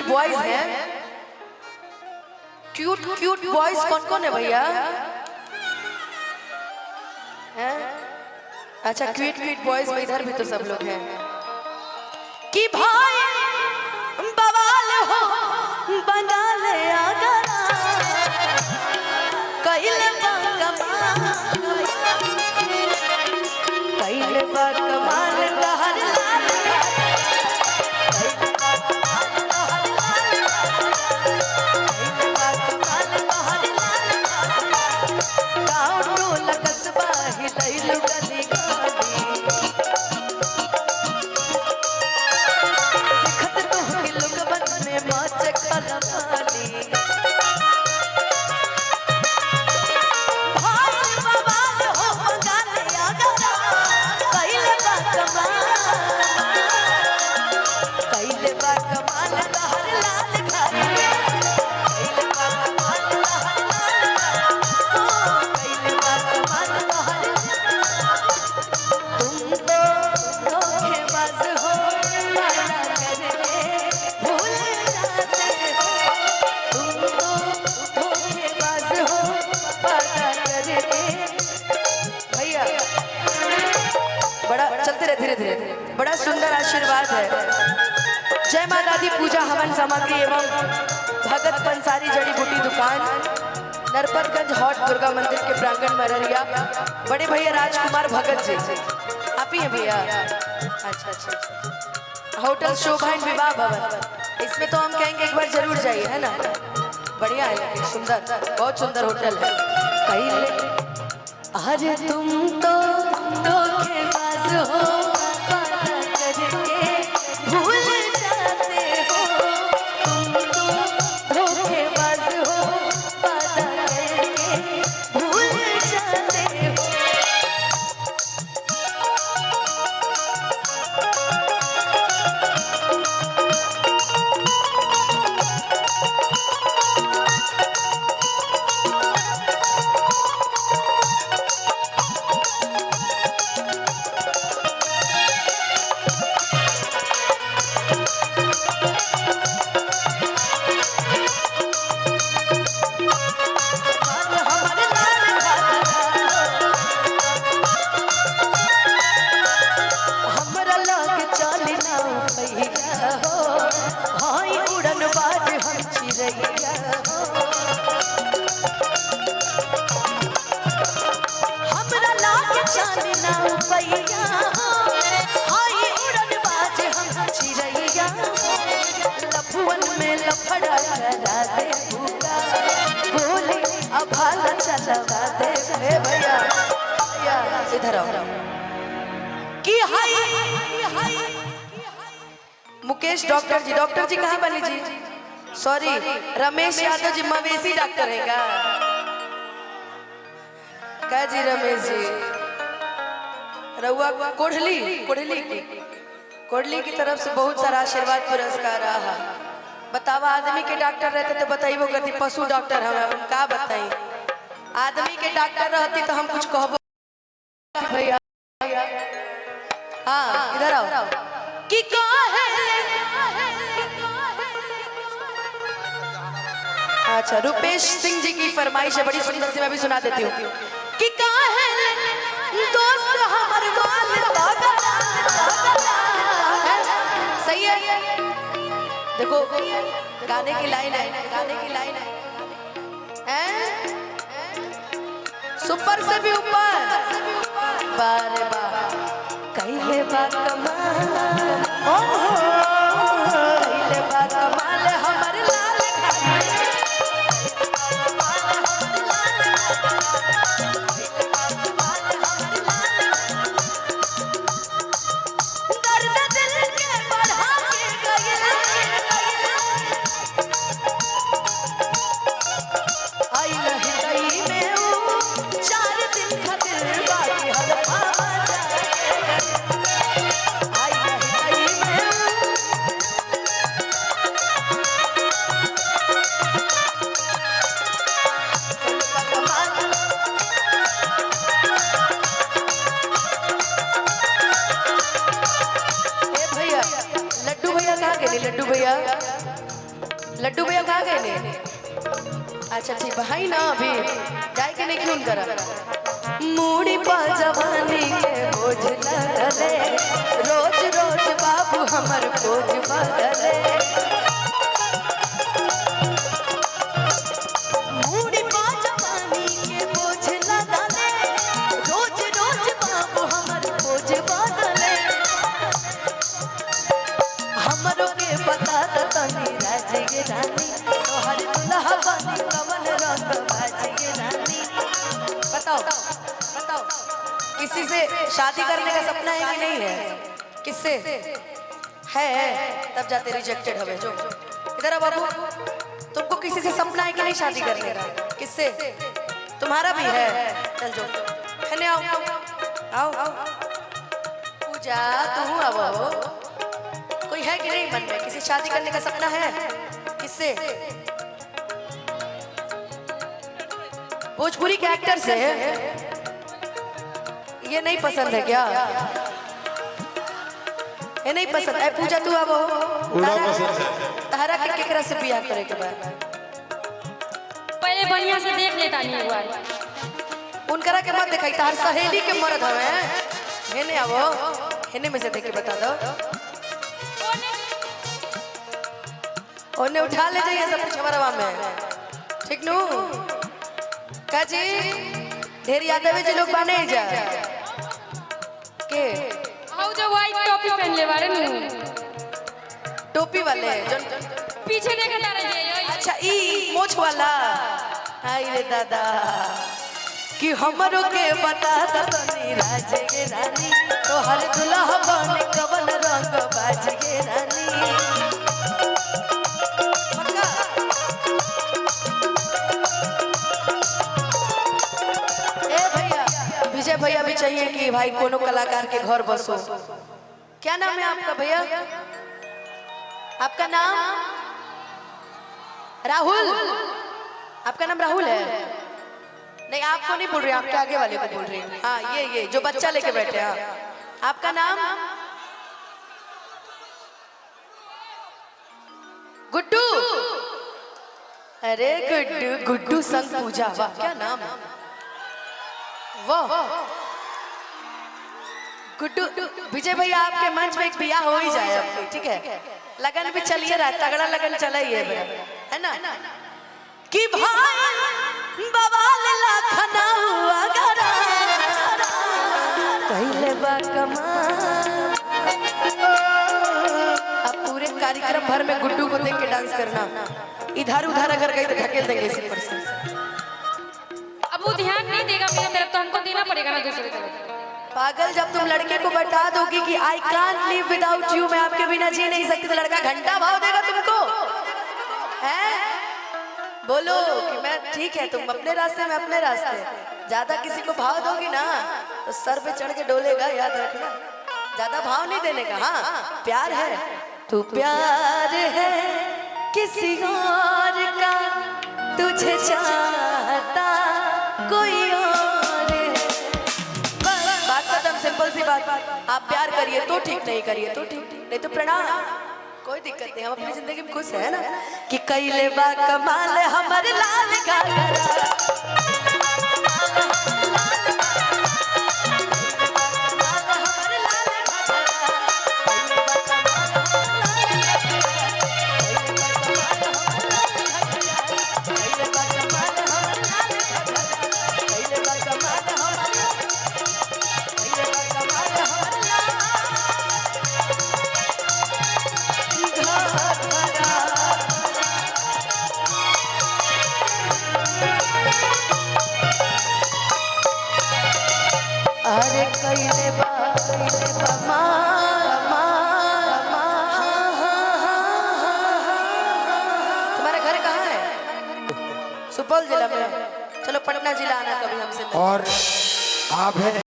Boys हैं। Cute cute boys कौन कौन है भैया? हैं? अच्छा क्यूट क्यूट बॉयज में इधर भी तो सब लोग हैं कि भाई बवाल हो बंगाल आगरा कइले बा कमाल लहर लाल गाँव टोला कस्बा हिलैलु गली गली देखत तोहके लोगवन में मौज कलमाली धीरे धीरे बड़ा सुंदर आशीर्वाद है। जय मां दादी पूजा हवन सामग्री एवं भगत पंसारी जड़ी बूटी दुकान नरपतगंज हॉट दुर्गा मंदिर के प्रांगण मररिया। बड़े भैया राजकुमार भगत जी आप ही हैं भैया? अच्छा अच्छा। होटल शोभा एंड विवाह भवन, इसमें तो हम कहेंगे एक बार जरूर जाइए, है ना? बढ़िया है, सुंदर, बहुत सुंदर होटल है। अरे तुम तो धोखेबाज हो भैया इधर आओ कि हाय मुकेश डॉक्टर जी कहाँ बनी जी? सॉरी रमेश यादव जी मवेशी डॉक्टर है क्या जी? रमेश जी रउआ कोढ़ली की तरफ से बहुत सारा आशीर्वाद पुरस्कार रहा। बतावा आदमी के डॉक्टर रहते तो बताइबो करती, पशु डॉक्टर हम का बताई? आदमी के डॉक्टर रहती तो हम कुछ कहबो भैया। हाँ इधर आओ कि अच्छा रुपेश सिंह जी की फरमाइश है, बड़ी सुंदर सी, मैं भी सुना देती हूँ कि दोस्त हमारे सही है। देखो गाने की लाइन है, सुपर से भी ऊपर बारे बार कइले बा कमाल, कइले बा कमाल हमर लाल लड्डू भैया कहाँ गए ने? अच्छा ठीक भाई ना अभी जाए के नहीं क्यों करा मूड़ी पा जवानी के बोझ लगले रोज रोज बाबू हमर बोझ बदले मूड़ी पा जवानी के बोझ लगले रोज रोज बाबू हमर बोझ बदले हमरो के बता तनी राजी रानी तोहर दुल्हा बनी कवन रंग बाजी रानी बताओ बताओ किसी से शादी करने का सपना है कि नहीं है? किससे है? तब जाते रिजेक्टेड हवे जो इधर आ बाबू तुमको किसी से सपना है कि नहीं शादी करने का? किससे? तुम्हारा भी है? चल जो है आओ आओ पूजा तू आओ कोई है कि नहीं मन में किसी शादी करने का सपना है? किससे? भोजपुरी के एक्टर से ये नहीं पसंद है क्या? ये नहीं पसंद है? पूजा तू अब तारा के केकरा से बियाह करे के बाद पहले बढ़िया से देख लेता नहीं एक बार उनकरा के मत दिखाई तार सहेली के मर्द हवे हेने आवो हेने में से देख के बता दो उन्हें उठा ले जाइए सब छबरवा में ठीक नु काजी ढेर यादव जी लोग बने जा के आओ जो व्हाइट टोपी पहन ले वाले नु टोपी वाले जो पीछे देखा जा रहे हैं अच्छा ई मोछ वाला हाय रे दादा कि हमरो के बता तनी राज के रानी तो हर दुल्हा बन कवन रंग बाज के रानी विजय भैया भी चाहिए कि भाई कोनो कलाकार के घर बसो। क्या नाम है आपका भैया? आपका नाम राहुल? आपका नाम राहुल है? नहीं आपको नहीं बोल रहे आपके आगे वाले को बोल रहे हैं। हाँ ये जो बच्चा लेके बैठे हैं आपका नाम? गुड्डू। अरे गुड्डू गुड्डू संग पूजा वाह क्या नाम है वाह गुड्डू। विजय भैया आपके मंच में एक बियाह हो ही जाए आपकी ठीक है लगन भी चलिए रहा तगड़ा लगन चला ही है ना कि भाई बवाल लाखना हुआ गरा पहले बा कमाल अब पूरे कार्यक्रम भर में गुड्डू को देख के डांस करना इधर उधर अगर गई तो ढकेल देंगे इसी पर से अब वो ध्यान नहीं देगा मेरा तरफ तो हमको देना पड़ेगा ना दूसरी तरफ पागल जब तुम लड़के को बता दोगी कि I can't live without you मैं आपके बिना जी नहीं सकती तो लड़का घंटा भाव देगा तुमको है बोलो कि मैं ठीक है तुम अपने रास्ते में अपने रास्ते ज्यादा किसी को भाव दोगी ना तो सर पे चढ़ के डोलेगा याद रखना ज्यादा भाव नहीं देने का। हाँ प्यार है तू प्यार है किसी और का तुझे चाहता कोई और है बात खत्म सिंपल सी बात आप प्यार करिए तो ठीक नहीं करिए तो ठीक नहीं तो प्रणाम कोई दिक्कत नहीं हम अपनी जिंदगी में खुश है ना कि कैले बा कमाल हमारे लाल का अरे कैले बा तुम्हारा घर कहाँ है? सुपौल जिला में। चलो पटना जिला आना कभी हमसे और आप है